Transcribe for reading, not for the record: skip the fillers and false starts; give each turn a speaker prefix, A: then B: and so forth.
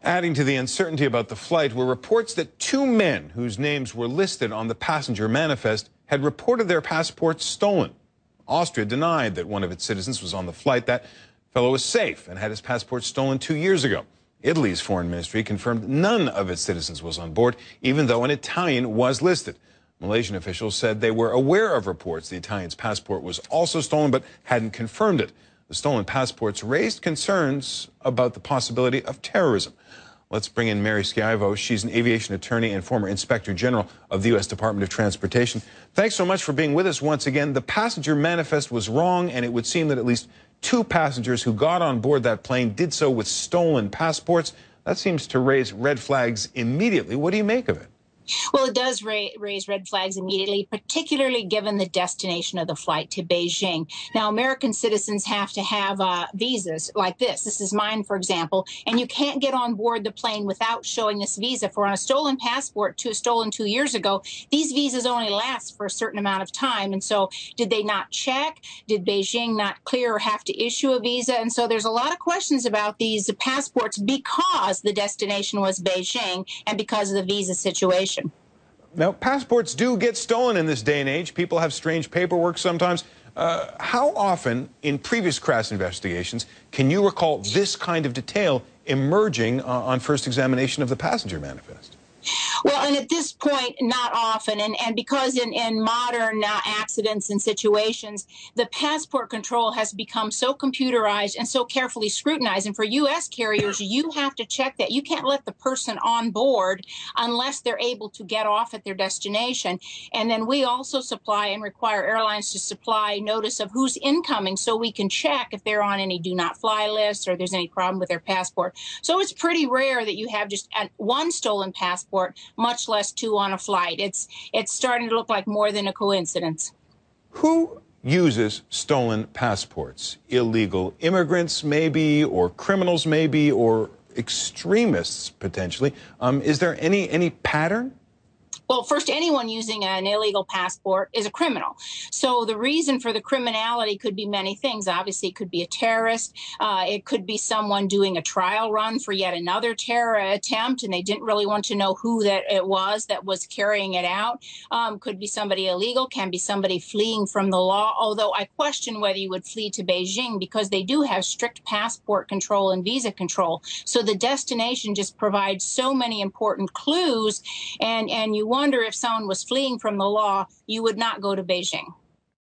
A: Adding to the uncertainty about the flight were reports that two men whose names were listed on the passenger manifest had reported their passports stolen. Austria denied that one of its citizens was on the flight. That fellow was safe and had his passport stolen 2 years ago. Italy's foreign ministry confirmed none of its citizens was on board, even though an Italian was listed. Malaysian officials said they were aware of reports the Italian's passport was also stolen, but hadn't confirmed it. The stolen passports raised concerns about the possibility of terrorism. Let's bring in Mary Schiavo. She's an aviation attorney and former Inspector General of the U.S. Department of Transportation. Thanks so much for being with us once again. The passenger manifest was wrong, and it would seem that at least two passengers who got on board that plane did so with stolen passports. That seems to raise red flags immediately. What do you make of it?
B: Well, it does raise red flags immediately, particularly given the destination of the flight to Beijing. Now, American citizens have to have visas like this. This is mine, for example, and you can't get on board the plane without showing this visa. For on a stolen passport stolen 2 years ago, these visas only last for a certain amount of time. And so did they not check? Did Beijing not clear or have to issue a visa? And so there's a lot of questions about these passports because the destination was Beijing and because of the visa situation.
A: Now, passports do get stolen in this day and age. People have strange paperwork sometimes. How often in previous crash investigations can you recall this kind of detail emerging on first examination of the passenger manifest?
B: Well, and at this point, not often. And because in modern accidents and situations, the passport control has become so computerized and so carefully scrutinized. And for U.S. carriers, you have to check that. You can't let the person on board unless they're able to get off at their destination. And then we also supply and require airlines to supply notice of who's incoming so we can check if they're on any do not fly lists or there's any problem with their passport. So it's pretty rare that you have just one stolen passport, much less two on a flight. It's starting to look like more than a coincidence.
A: Who uses stolen passports? Illegal immigrants, maybe, or criminals, maybe, or extremists, potentially. Is there any pattern?
B: Well, first, anyone using an illegal passport is a criminal. So the reason for the criminality could be many things. Obviously, it could be a terrorist. It could be someone doing a trial run for yet another terror attempt, and they didn't really want to know who it was that was carrying it out. Could be somebody illegal, can be somebody fleeing from the law, although I question whether you would flee to Beijing because they do have strict passport control and visa control. So the destination just provides so many important clues, and you wonder if someone was fleeing from the law, you would not go to Beijing.